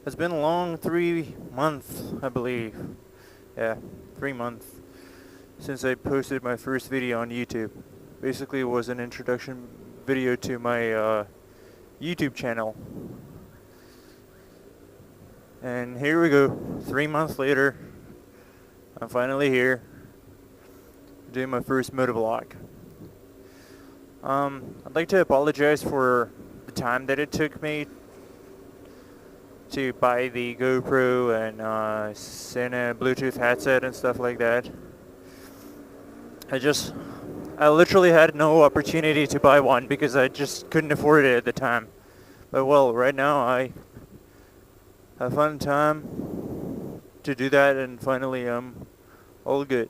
It's been a long 3 months, I believe. Yeah, 3 months since I posted my first video on YouTube. Basically, it was an introduction video to my YouTube channel. And here we go, 3 months later. I'm finally here, doing my first motovlog. I'd like to apologize for the time that it took me to buy the GoPro and send a Bluetooth headset and stuff like that. I literally had no opportunity to buy one because I just couldn't afford it at the time. But well, right now I have found time to do that, and finally I'm all good.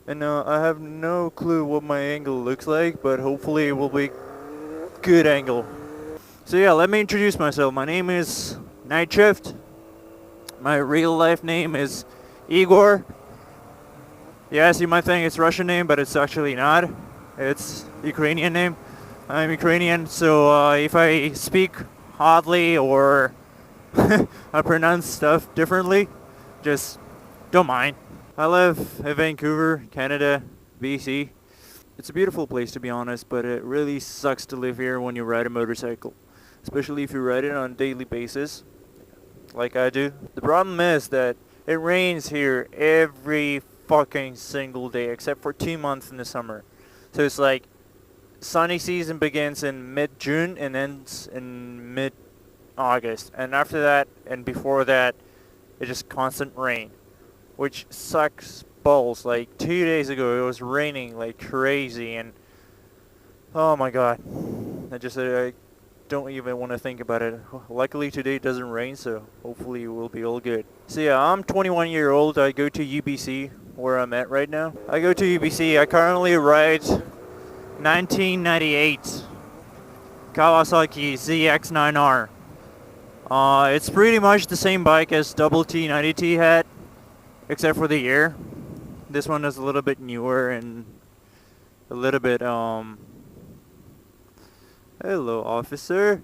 And I have no clue what my angle looks like, but hopefully it will be good angle. So yeah, let me introduce myself. My name is Nightshift. My real life name is Igor. Yes, you might think it's Russian name, but it's actually not. It's Ukrainian name. I'm Ukrainian, so if I speak oddly or I pronounce stuff differently, just don't mind. I live in Vancouver, Canada, BC. It's a beautiful place, to be honest, but it really sucks to live here when you ride a motorcycle, especially if you ride it on a daily basis, like I do. The problem is that it rains here every fucking single day, except for 2 months in the summer. So it's like sunny season begins in mid-June and ends in mid-August, and after that and before that, it's just constant rain, which sucks balls. Like 2 days ago, it was raining like crazy, and oh my god, I don't even want to think about it. Luckily today it doesn't rain, so hopefully we'll be all good. So yeah, I'm 21 years old. I go to UBC, where I'm at right now. I go to UBC. I currently ride 1998 Kawasaki ZX9R. It's pretty much the same bike as Double T90T had, except for the year. This one is a little bit newer and a little bit hello, officer.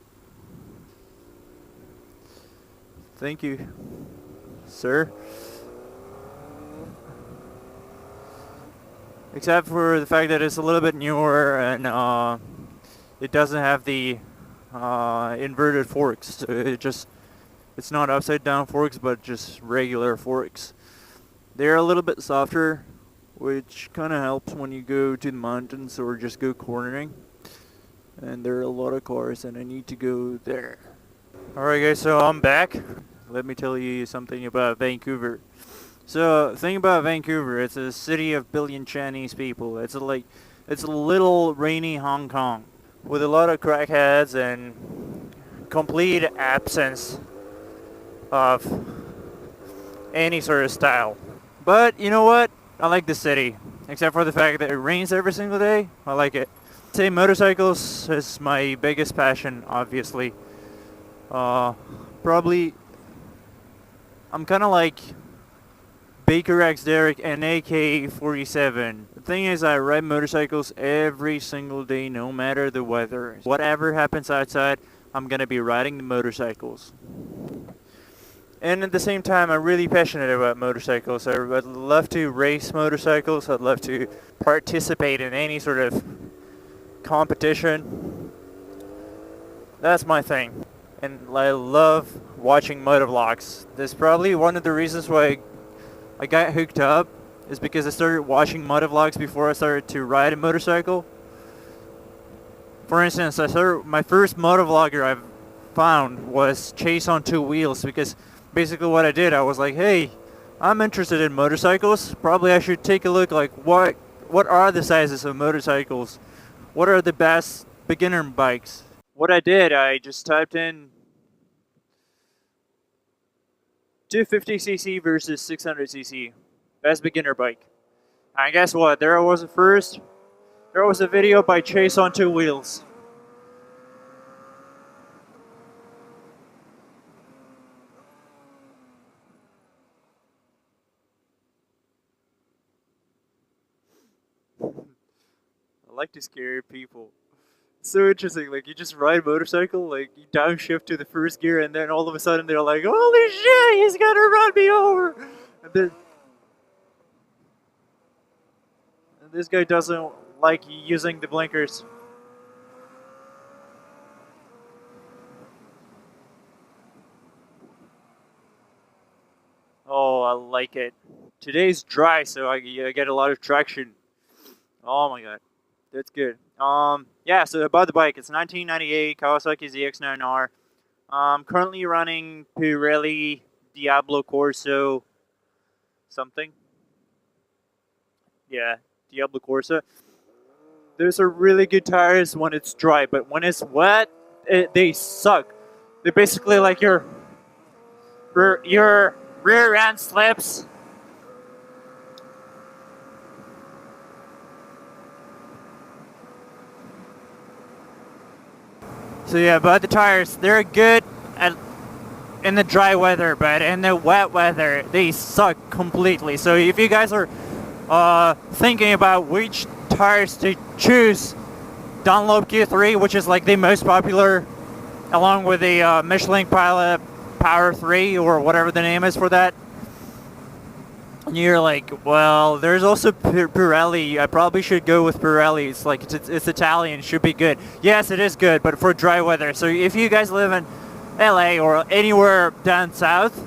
Thank you, sir. Except for the fact that it's a little bit newer and it doesn't have the inverted forks. So it's not upside down forks, but just regular forks. They're a little bit softer, which kind of helps when you go to the mountains or just go cornering. And there are a lot of cars and I need to go there. Alright guys, so I'm back. Let me tell you something about Vancouver. So, thing about Vancouver, it's a city of billion Chinese people. It's a little rainy Hong Kong with a lot of crackheads and complete absence of any sort of style. But you know what? I like the city, except for the fact that it rains every single day. I like it. Say motorcycles is my biggest passion, obviously. Probably, I'm kind of like Baker X Derek and AK-47. The thing is, I ride motorcycles every single day, no matter the weather. Whatever happens outside, I'm gonna be riding the motorcycles. And at the same time, I'm really passionate about motorcycles. I'd love to race motorcycles. I'd love to participate in any sort of competition. That's my thing. And I love watching motovlogs. That's probably one of the reasons why I got hooked up, is because I started watching motovlogs before I started to ride a motorcycle. For instance, my first motovlogger I found was Chase on Two Wheels, because basically what I did, I was like, hey, I'm interested in motorcycles. Probably I should take a look, like what are the sizes of motorcycles? What are the best beginner bikes? What I did, I just typed in 250cc versus 600cc, best beginner bike. And guess what? There was a video by Chase on Two Wheels. I like to scare people. So interesting. Like you just ride a motorcycle, like you downshift to the first gear, and then all of a sudden they're like, "Holy shit, he's gonna run me over!" And this guy doesn't like using the blinkers. Oh, I like it. Today's dry, so I get a lot of traction. Oh my god, that's good. Yeah. So about the bike, it's 1998 Kawasaki ZX9R. Currently running Pirelli Diablo Corso something. Yeah, Diablo Corsa. Those are really good tires when it's dry, but when it's wet, they suck. They're basically like your rear end slips. So yeah, but the tires, they're good in the dry weather, but in the wet weather, they suck completely. So if you guys are thinking about which tires to choose, Dunlop Q3, which is like the most popular, along with the Michelin Pilot Power 3 or whatever the name is for that. And you're like, well, there's also Pirelli. I probably should go with Pirelli. It's like it's Italian, should be good. Yes, it is good, but for dry weather. So if you guys live in LA or anywhere down south,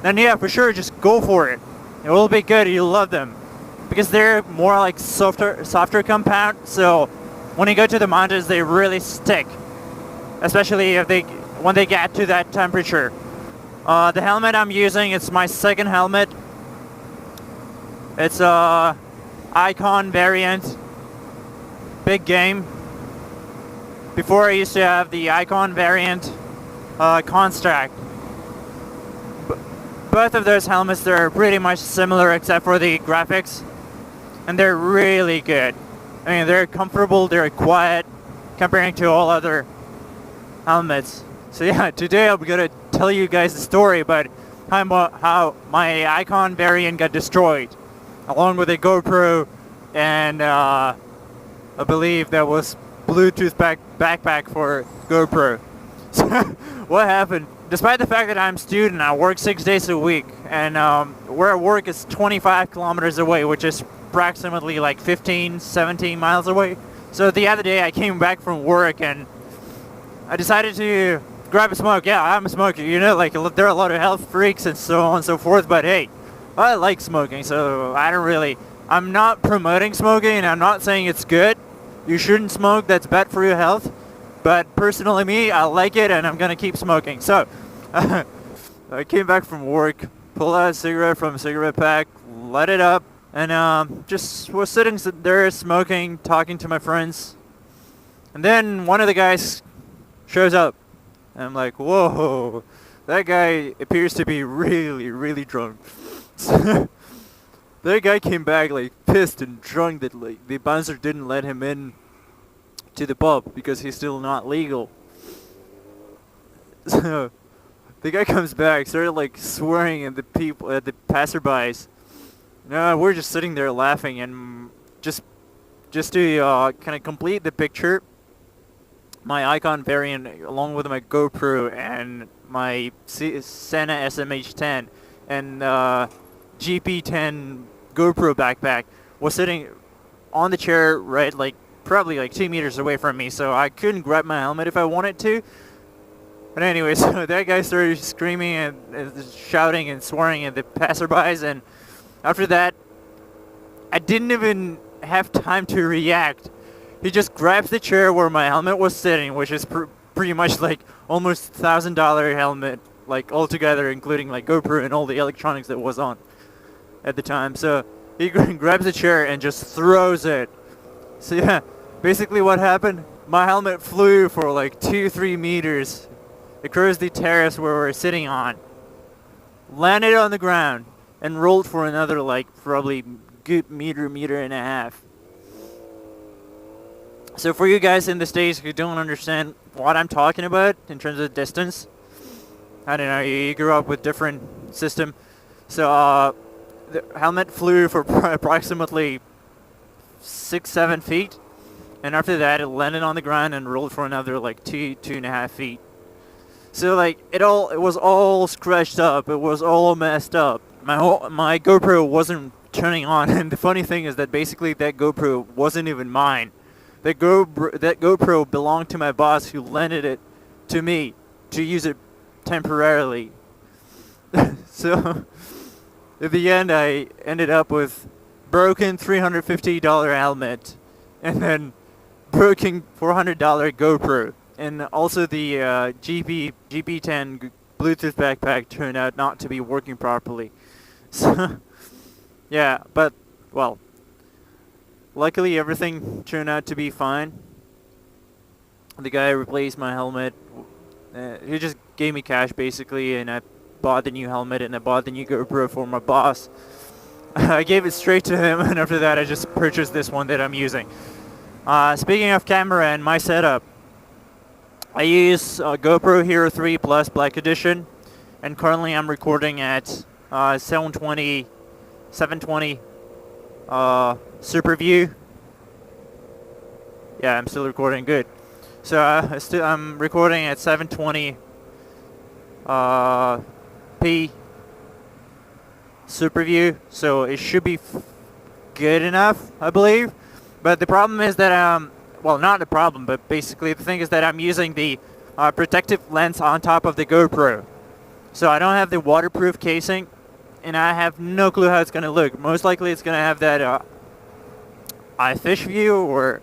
then yeah, for sure, just go for it. It will be good. You'll love them because they're more like softer compound. So when you go to the mountains, they really stick, especially when they get to that temperature. The helmet I'm using, it's my second helmet. It's a Icon variant, big game. Before I used to have the Icon variant, Construct. Both of those helmets, they're pretty much similar except for the graphics, and they're really good. I mean, they're comfortable, they're quiet, comparing to all other helmets. So yeah, today I'm gonna tell you guys the story about how my Icon variant got destroyed, along with a GoPro and I believe that was Bluetooth backpack for GoPro. So what happened? Despite the fact that I'm a student, I work 6 days a week, and where I work is 25 kilometers away, which is approximately like 15, 17 miles away. So the other day I came back from work and I decided to grab a smoke. Yeah, I'm a smoker, you know, like there are a lot of health freaks and so on and so forth, but hey, I like smoking, so I'm not promoting smoking, and I'm not saying it's good. You shouldn't smoke, that's bad for your health. But personally me, I like it, and I'm gonna keep smoking. So, I came back from work, pulled out a cigarette from a cigarette pack, lit it up, and just was sitting there smoking, talking to my friends. And then one of the guys shows up. And I'm like, whoa, that guy appears to be really, really drunk. That guy came back like pissed and drunk that like the bouncer didn't let him in to the pub because he's still not legal. So the guy comes back, started like swearing at the people, at the passerbys. No, we're just sitting there laughing, and just to kind of complete the picture, my Icon variant, along with my GoPro and my Sena SMH10 and GP10 GoPro backpack, was sitting on the chair right like probably like 2 meters away from me, so I couldn't grab my helmet if I wanted to. But anyway, so that guy started screaming and shouting and swearing at the passerbys, and after that, I didn't even have time to react. He just grabs the chair where my helmet was sitting, which is pretty much like almost $1,000 helmet, like altogether, including like GoPro and all the electronics that was on at the time. So he grabs the chair and just throws it. So yeah, basically what happened, my helmet flew for like 2-3 meters across the terrace where we're sitting on, landed on the ground, and rolled for another like probably good meter and a half. So for you guys in the States who don't understand what I'm talking about in terms of distance, I don't know, you grew up with different system. So the helmet flew for approximately 6-7 feet, And after that, it landed on the ground and rolled for another like 2.5 feet. So like it was all scratched up. It was all messed up. My GoPro wasn't turning on, and the funny thing is that basically that GoPro wasn't even mine. That GoPro belonged to my boss, who lended it to me to use it temporarily. So at the end, I ended up with broken $350 helmet, and then broken $400 GoPro, and also the GP10 Bluetooth backpack turned out not to be working properly. So yeah, but well, luckily everything turned out to be fine. The guy replaced my helmet. He just gave me cash basically, and I bought the new helmet and I bought the new GoPro for my boss. I gave it straight to him, and after that I just purchased this one that I'm using. Speaking of camera and my setup, I use GoPro Hero 3 Plus Black Edition, and currently I'm recording at 720 Super View. Yeah, I'm still recording good. So I'm recording at 720 p Super View, so it should be good enough, I believe. But the problem is that well, not the problem, but basically the thing is that I'm using the protective lens on top of the GoPro, so I don't have the waterproof casing, and I have no clue how it's gonna look. Most likely it's gonna have that eye fish view or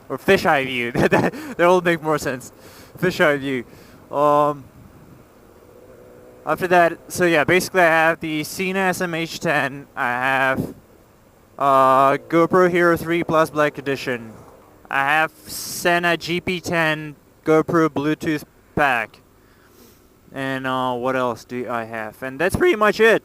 fisheye view. That will make more sense. Fisheye view. After that, so yeah, basically I have the Cena SMH10. I have GoPro Hero 3 Plus Black Edition. I have Sena GP10 GoPro Bluetooth pack. And what else do I have? And that's pretty much it.